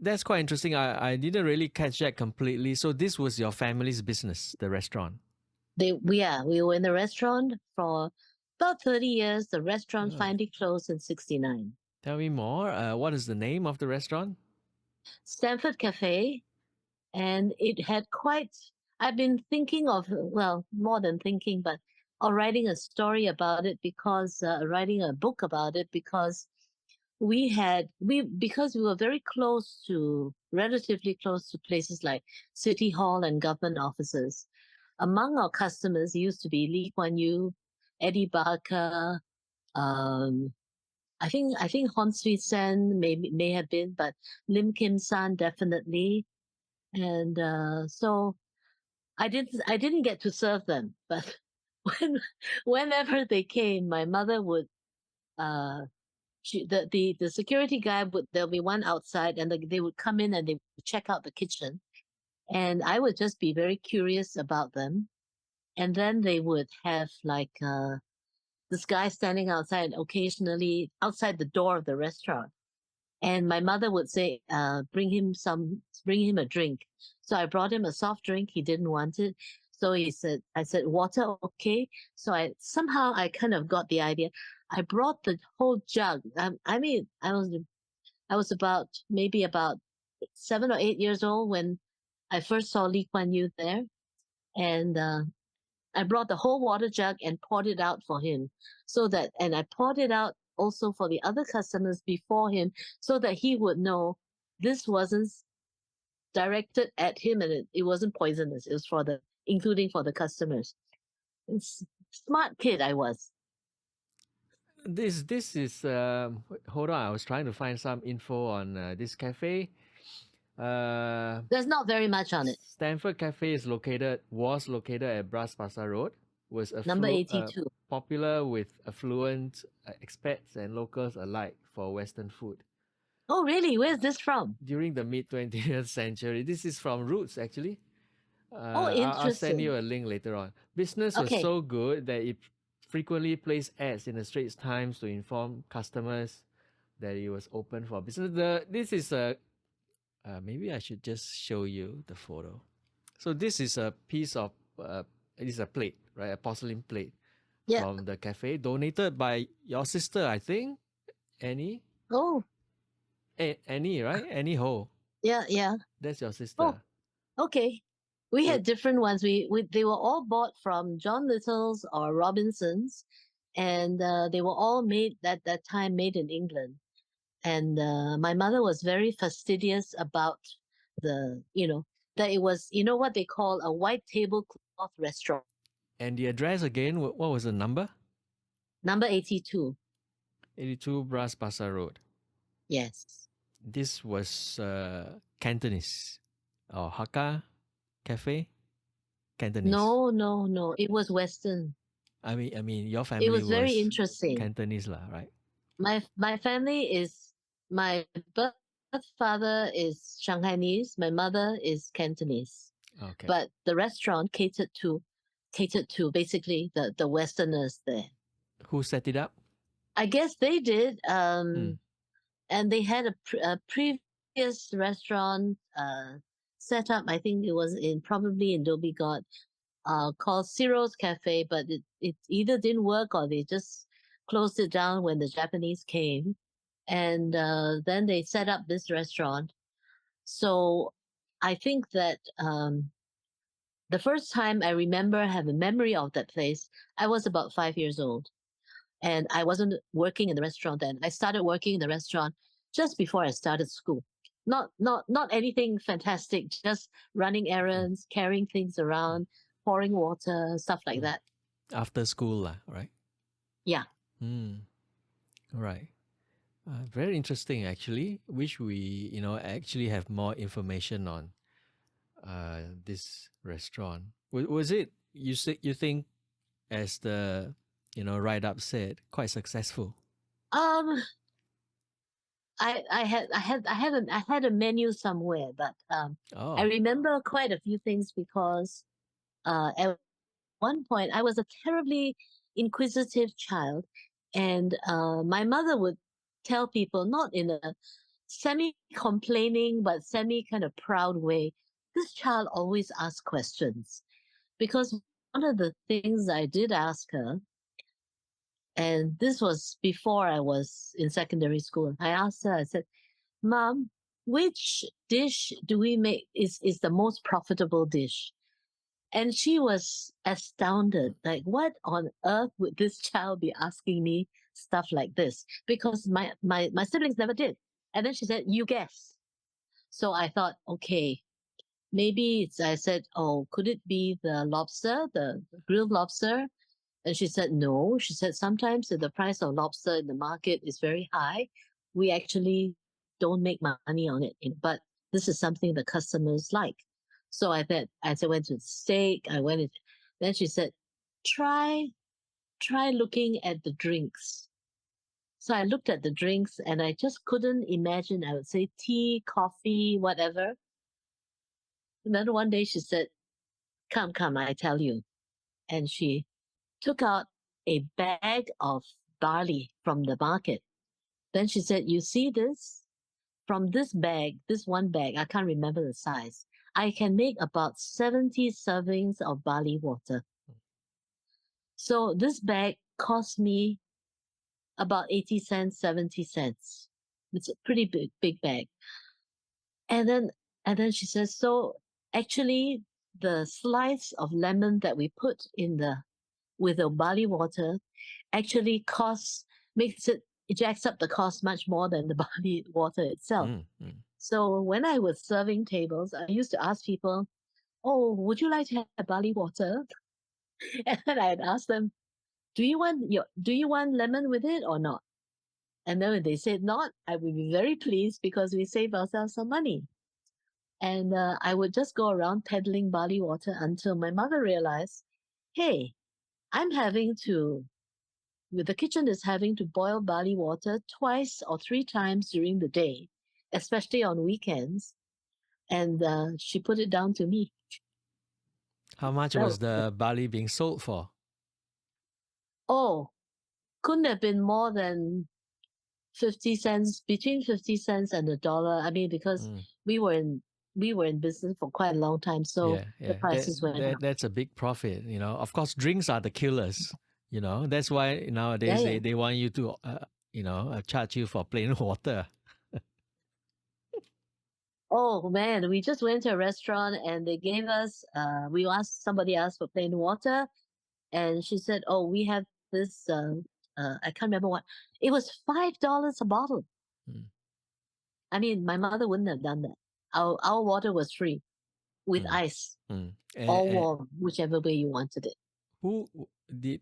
that's quite interesting. I didn't really catch that completely. So this was your family's business, the restaurant. We were in the restaurant for about 30 years. The restaurant Oh, finally closed in 69. tell me more. What is the name of the restaurant? Stamford Cafe, and it had quite. I've been thinking of, well, more than thinking, but of writing a story about it because writing a book about it because because we were very close to relatively close to places like City Hall and government offices. Among our customers used to be Lee Kuan Yew, Eddie Barker, um, I think Hon Sui Sen may have been, but Lim Kim San definitely. And so I didn't get to serve them, but whenever they came, my mother would uh the security guy would there'll be one outside and they would come in and they would check out the kitchen, and I would just be very curious about them. And then they would have like this guy standing outside occasionally outside the door of the restaurant. And my mother would say, bring him a drink. So I brought him a soft drink. He didn't want it. So I said, water, okay. So I kind of got the idea. I brought the whole jug. I was maybe about 7 or 8 years old when I first saw Lee Kuan Yew there. And, I brought the whole water jug and poured it out for him and I poured it out also for the other customers before him so that he would know this wasn't directed at him and it wasn't poisonous. It was including for the customers. Smart kid I was. This is hold on. I was trying to find some info on this cafe. There's not very much on it. Stamford Cafe was located at Bras Basah Road. Was Number 82. Popular with affluent expats and locals alike for Western food. Oh, really? Where's this from? During the mid 20th century, this is from Roots actually. Interesting. I'll send you a link later on. Business was Okay. so good that it frequently placed ads in the Straits Times to inform customers that it was open for business. This is a maybe I should just show you the photo. So this is a piece of it is a plate, right? A porcelain plate from the cafe, donated by your sister, I think, Annie. Oh, Annie, right? Annie Hoe. yeah. That's your sister. Oh, okay. We had different ones. They were all bought from John Little's or Robinson's, and they were all made at that time made in England. And my mother was very fastidious about that it was what they call a white tablecloth restaurant. And the address again, what was the number? Number 82. 82 Bras Basah Road. Yes. This was Cantonese or Hakka Cafe? Cantonese. No. It was Western. I mean, your family it was very interesting. Cantonese lah, right? My family is my birth father is Shanghainese. My mother is Cantonese. Okay. But the restaurant catered to basically the Westerners there. Who set it up? I guess they did. And they had a previous restaurant set up. I think it was probably in Dhoby Ghaut, called Ciro's Cafe, but it either didn't work or they just closed it down when the Japanese came. And then they set up this restaurant. So I think that the first time I have a memory of that place, I was about 5 years old. And I wasn't working in the restaurant then. I started working in the restaurant just before I started school. Not anything fantastic, just running errands, carrying things around, pouring water, stuff like that. After school, right? Yeah. Right. Very interesting, actually. Wish we, actually have more information on this restaurant. Was it you think, as the write up said, quite successful? I had a menu somewhere, but I remember quite a few things because at one point I was a terribly inquisitive child, and my mother would tell people, not in a semi-complaining but semi-kind of proud way, this child always asks questions. Because one of the things I did ask her, and this was before I was in secondary school, I asked her, I said, Mom, which dish do we make is the most profitable dish? And she was astounded. Like, what on earth would this child be asking me stuff like this? Because my siblings never did. And then she said, you guess. So I thought, okay, maybe I said, oh, could it be the lobster, the grilled lobster? And she said, no. She said, sometimes if the price of lobster in the market is very high, we actually don't make money on it. But this is something the customers like. So I went to steak. Then she said, try looking at the drinks. So I looked at the drinks and I just couldn't imagine. I would say tea, coffee, whatever. And then one day she said, come, I tell you. And she took out a bag of barley from the market. Then she said, you see this? From this bag, this one bag, I can't remember the size, I can make about 70 servings of barley water. So this bag cost me about 80 cents, 70 cents. It's a pretty big bag. And then she says, so actually the slice of lemon that we put in with the barley water actually it jacks up the cost much more than the barley water itself. So when I was serving tables, I used to ask people, oh, would you like to have barley water? And then I'd ask them, do you want lemon with it or not? And then when they said not, I would be very pleased because we save ourselves some money. And I would just go around peddling barley water until my mother realized, hey, the kitchen is having to boil barley water twice or three times during the day, especially on weekends. And she put it down to me. How much That was the barley being sold for? Oh, couldn't have been more than 50 cents, between 50 cents and $1. I mean, because we were in business for quite a long time, so the prices went up. That's a big profit, you know. Of course, drinks are the killers, you know. That's why nowadays Yeah. they want you to, charge you for plain water. Oh man, we just went to a restaurant and they gave us, somebody asked for plain water, and she said, oh, we have this, I can't remember what, it was $5 a bottle. I mean, my mother wouldn't have done that. Our water was free with ice, all warm, whichever way you wanted it. Who did